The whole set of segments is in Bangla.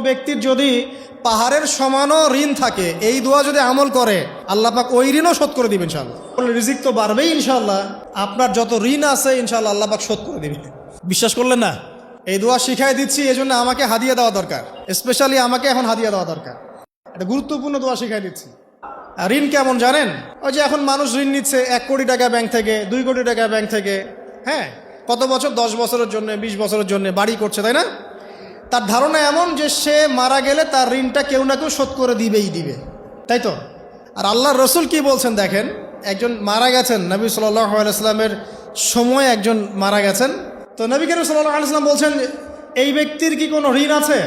ব্যক্তির যদি পাহাড়ের সমানও ঋণ থাকে, এই দোয়া যদি আমল করে আল্লাহ পাক ওই ঋণও শোধ করে দিবেন ইনশাআল্লাহ। রিজিক তো বাড়বেই ইনশাআল্লাহ, আপনার যত ঋণ আছে ইনশাআল্লাহ আল্লাহ পাক শোধ করে দিবেন। বিশ্বাস করলেন না? এই দোয়া শিখাই দিচ্ছি, এই জন্য আমাকে হাদিয়া দেওয়া দরকার, স্পেশালি আমাকে এখন হাদিয়া দেওয়া দরকার। এটা গুরুত্বপূর্ণ দোয়া শিখাই দিচ্ছি। আর ঋণ কেমন জানেন? ওই যে এখন মানুষ ঋণ নিচ্ছে 1 কোটি টাকা ব্যাংক থেকে, 2 কোটি টাকা ব্যাংক থেকে, হ্যাঁ, কত বছর, 10 বছরের জন্য, 20 বছরের জন্য বাড়ি করছে, তাই না? তার ধারণা এমন যে সে মারা গেলে তার ঋণটা কেউ না কেউ শোধ করে দিবেই দিবে, তাই তো? আর আল্লাহর রসুল কি বলছেন দেখেন, একজন মারা গেছেন, নবী সাল্লাল্লাহু আলাইহি সাল্লামের সময় একজন মারা গেছেন। তো নবী করিম সাল্লাল্লাহু আলাইহি সাল্লাম বলছেন, এই ব্যক্তির কি কোনো ঋণ আছে?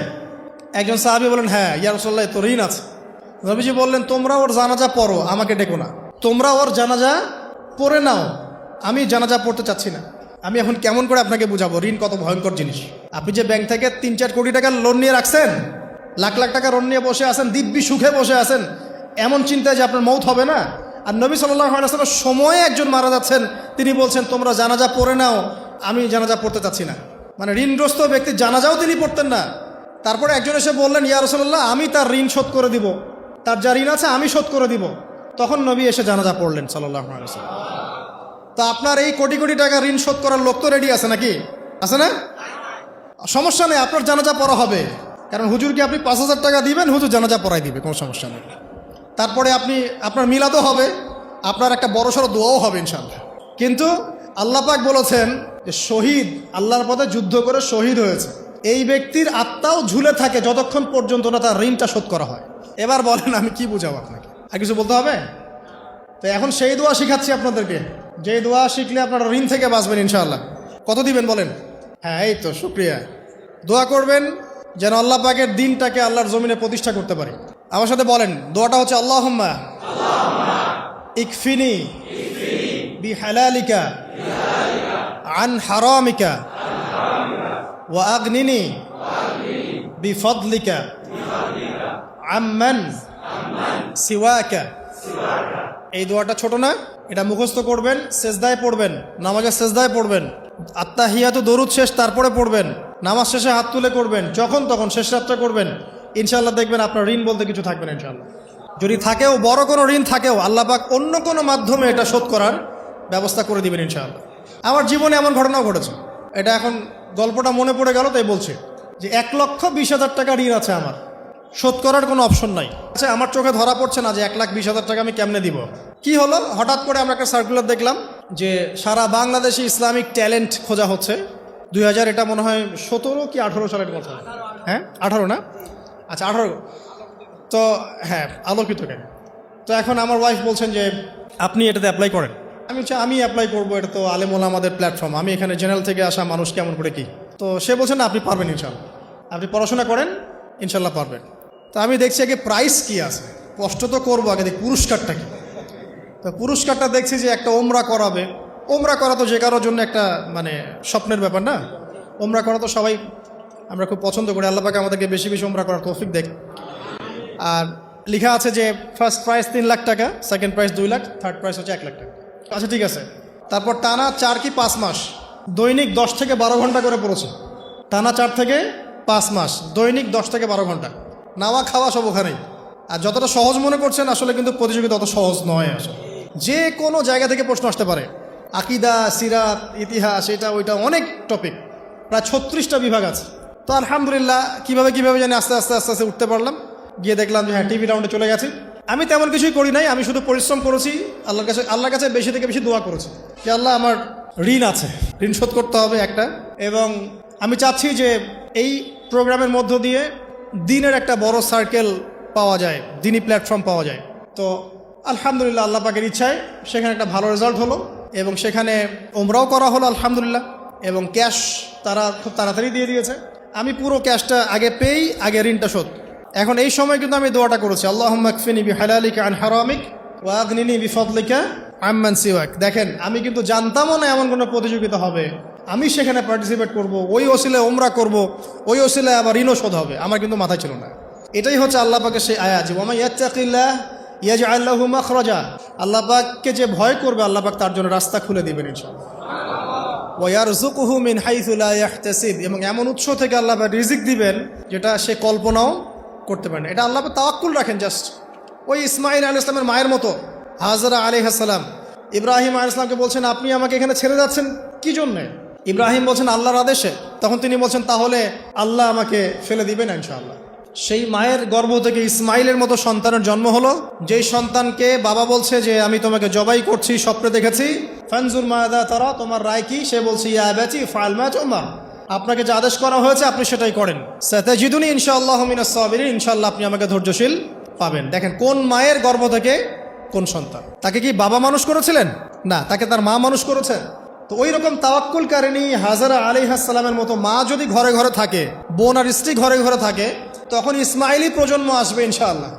একজন সাহাবী বলেন, হ্যাঁ ইয়া রাসূলুল্লাহ, তো ঋণ আছে। নবীজি বললেন, তোমরা ওর জানাজা পড়ো, আমাকে ডেকো না। তোমরা ওর জানাজা পড়ে নাও, আমি জানাজা পড়তে চাচ্ছি না। আমি এখন কেমন করে আপনাকে বুঝাবো ঋণ কত ভয়ঙ্কর জিনিস। আপনি যে ব্যাংক থেকে 3-4 কোটি টাকার লোন নিয়ে রাখছেন, লাখ লাখ টাকা লোন নিয়ে বসে আছেন, দিব্যি সুখে বসে আছেন, এমন চিন্তায় যে আপনার মৌত হবে না। আর নবী সাল্লাল্লাহু আলাইহি ওয়াসাল্লামের সময়ে একজন মারা যাচ্ছেন, তিনি বলছেন তোমরা জানাজা পড়ে নাও, আমি জানাজা পড়তে চাচ্ছি না। মানে ঋণগ্রস্ত ব্যক্তির জানাজাও তিনি পড়তেন না। তারপরে একজন এসে বললেন, ইয়া রাসূলুল্লাহ, আমি তার ঋণ শোধ করে দিব, তার যা ঋণ আছে আমি শোধ করে দিব। তখন নবী এসে জানাজা পড়লেন সাল্লাল্লাহু আলাইহি ওয়াসাল্লাম। তা আপনার এই কোটি কোটি টাকা ঋণ শোধ করার লোক তো রেডি আছে নাকি? আছে না? সমস্যা নেই, আপনার জানাজা পড়া হবে। কারণ হুজুরকে আপনি 5,000 টাকা দিবেন, হুজুর জানাজা পড়াই দিবে, কোনো সমস্যা নেই। তারপরে আপনার মিলাদও হবে, আপনার একটা বড়সড় দোয়াও হবে ইনশাআল্লাহ। কিন্তু আল্লাহ পাক বলেছেন যে শহীদ, আল্লাহর পথে যুদ্ধ করে শহীদ হয়েছে, এই ব্যক্তির আত্মাও ঝুলে থাকে যতক্ষণ পর্যন্ত না তার ঋণটা শোধ করা হয়। এবার বলেন আমি কি বুঝাবো আপনাকে? আর কিছু বলতে হবে? তো এখন সেই দোয়া শিখাচ্ছি আপনাদেরকে, যে দোয়া শিখলে আপনারা ঋণ থেকে বাঁচবেন ইনশাআল্লাহ। কত দিবেন বলেন? হ্যাঁ, এই তো শুকরিয়া। দোয়া করবেন যেন আল্লাহ পাকের দিনটাকে আল্লাহর জমিনে প্রতিষ্ঠা করতে পারি। আমার সাথে বলেন, দোয়াটা হচ্ছে আল্লাহুম্মা ইকফিনি বিহালালিকা আন হারামিকা ওয়া আগনিনি বিফদলিকা আম্মান সিওয়াকা। এই দোয়াটা ছোট না, এটা মুখস্থ করবেন, সেজদায় পড়বেন, নামাজের সেজদায় পড়বেন, আত্তাহিয়াতু দরুদ শেষ তারপরে পড়বেন, নামাজ শেষে হাত তুলে করবেন, যখন তখন শেষ রাতটা করবেন। ইনশাআল্লাহ দেখবেন আপনার ঋণ বলতে কিছু থাকবে না ইনশাআল্লাহ। যদি থাকেও, বড় কোনো ঋণ থাকেও, আল্লাহ পাক অন্য কোনো মাধ্যমে এটা শোধ করার ব্যবস্থা করে দিবেন ইনশাআল্লাহ। আমার জীবনে এমন ঘটনাও ঘটেছে, এটা এখন গল্পটা মনে পড়ে গেল তাই বলছে, যে 1,20,000 টাকা ঋণ আছে আমার, শোধ করার কোনো অপশন নাই। আচ্ছা, আমার চোখে ধরা পড়ছে না যে 1,20,000 টাকা আমি কেমনে দিব। কি হলো, হঠাৎ করে আমরা একটা সার্কুলার দেখলাম যে সারা বাংলাদেশে ইসলামিক ট্যালেন্ট খোঁজা হচ্ছে। 2000 এটা মনে হয় 17 কি 18 সালের কথা, হ্যাঁ 18 না, আচ্ছা 18। তো হ্যাঁ, আলোকিত কেন। তো এখন আমার ওয়াইফ বলছেন যে আপনি এটাতে অ্যাপ্লাই করেন। আমি অ্যাপ্লাই করবো, এটা তো আলেম ওলামাদের প্ল্যাটফর্ম, আমি এখানে জেনারেল থেকে আসা মানুষ কেমন করে কি। তো সে বলছেন না, আপনি পারবেন ইনশাল্লাহ, আপনি পড়াশোনা করেন ইনশাল্লাহ পারবেন। তো আমি দেখছি আগে প্রাইস কি আছে, কষ্ট তো করবো, আগে দেখি পুরস্কারটা কি। তো পুরস্কারটা দেখছি যে একটা ওমরা করাবে। ওমরা করা তো যে কারোর জন্য একটা মানে স্বপ্নের ব্যাপার না। ওমরা করা তো সবাই আমরা খুব পছন্দ করি, আল্লাহ পাক আমাদেরকে বেশি বেশি ওমরা করার তৌফিক দেখ। আর লেখা আছে যে ফার্স্ট প্রাইজ 3 লাখ টাকা, second prize 2 lakh, third prize হচ্ছে 1 লাখ টাকা। আচ্ছা ঠিক আছে। তারপর টানা 4 কি 5 মাস দৈনিক 10 থেকে 12 ঘন্টা করে পড়েছে। টানা 4 থেকে 5 মাস দৈনিক 10 থেকে 12 ঘন্টা, নাওয়া খাওয়া সব ওখানেই। আর যতটা সহজ মনে করছেন আসলে কিন্তু প্রতিযোগিতা অত সহজ নয়। আসলে যে কোনো জায়গা থেকে প্রশ্ন আসতে পারে, আকিদা, সিরাত, ইতিহাস, এটা ওইটা অনেক টপিক, প্রায় 36টা বিভাগ আছে। তো আলহামদুলিল্লাহ কিভাবে জানি আস্তে আস্তে উঠতে পারলাম। গিয়ে দেখলাম যে হ্যাঁ, টিভি রাউন্ডে চলে গেছি। আমি তেমন কিছুই করি নাই, আমি শুধু পরিশ্রম করেছি, আল্লাহর কাছে বেশি থেকে বেশি দোয়া করেছি যে আল্লাহ আমার ঋণ আছে, ঋণ শোধ করতে হবে একটা। এবং আমি চাচ্ছি যে এই প্রোগ্রামের মধ্য দিয়ে দিনের একটা বড় সার্কেল পাওয়া যায়, দিনই প্ল্যাটফর্ম পাওয়া যায়। তো আলহামদুলিল্লাহ আল্লাহ পাকের ইচ্ছায় সেখানে একটা ভালো রেজাল্ট হলো এবং সেখানে ওমরাও করা হলো আলহামদুলিল্লাহ। এবং ক্যাশ তারা খুব তাড়াতাড়ি দিয়ে দিয়েছে। আমি পুরো ক্যাশটা আগে পেয়েই আগে ঋণটা শোধ। এখন এই সময় কিন্তু আমি দোয়াটা করেছি, আল্লাহুম্মা কফিনি বিহালালিকা আন হারামিক ওয়া আগনিনি বিফদলিকা আম্মান সিওয়াক। দেখেন, আমি কিন্তু জানতামও না এমন কোনো প্রতিযোগিতা হবে, আমি সেখানে পার্টিসিপেট করব, ওই ওসিলায় ওমরা করব, ওই ওসিলায় আবার ঋণও শোধ হবে, আমার কিন্তু মাথায় ছিল না। এটাই হচ্ছে আল্লাহ পাকের সেই আয়াত, ওয়া মান ইয়াত্তাকিল্লাহ ইয়াজআল লাহু মাখরাজা। আল্লাহ পাককে যে ভয় করবে আল্লাহ পাক তার জন্য রাস্তা খুলে দিবেন ইনশাআল্লাহ। ওয়ারযুকুহু মিন হাইসু লা ইয়াহতাসিব, এবং এমন উৎস থেকে আল্লাহ রিজিক দিবেন যেটা সে কল্পনাও করতে পারে না। এটা আল্লাহ তাওয়াক্কুল রাখেন জাস্ট। ওই ইসমাঈল আলাইহিস সালামের মায়ের মতো হাজরা আলাইহিস সালাম ইব্রাহিম আলাইহিস সালামকে বলছেন, আপনি আমাকে এখানে ছেড়ে যাচ্ছেন কি জন্যে? ইব্রাহিম বলছেন আল্লাহর আদেশে। তখন তিনি বলছেন, তাহলে আল্লাহ আমাকে ফেলে দিবেন ইনশাআল্লাহ। সেই মায়ের গর্ভ থেকে ইসমাইলের মতো সন্তানের জন্ম হলো, যেই সন্তানকে বাবা বলছে যে আমি তোমাকে জবাই করছি, স্বপ্নে দেখেছি, ফানজুর মাদা তারা, তোমার রায় কি? সে বলছে ইয়া আবাতি ফাআল মা তু'মার, আপনাকে যে আদেশ করা হয়েছে আপনি সেটাই করেন। সাতাজিদুনি ইনশাআল্লাহু মিনাস সাবিরিন, ইনশাআল্লাহ আপনি আমাকে ধৈর্যশীল পাবেন। দেখেন কোন মায়ের গর্ভ থেকে কোন সন্তান। তাকে কি বাবা মানুষ করেছিলেন? না, তাকে তার মা মানুষ করেছে। তো ওই রকম তাওয়াক্কুলকারিনী হাজরা আলাইহিস সালামের মতো মা যদি ঘরে ঘরে থাকে, বোন আর স্ত্রী ঘরে ঘরে থাকে, তখন ইসমাইলি প্রজন্ম আসবে ইনশাআল্লাহ।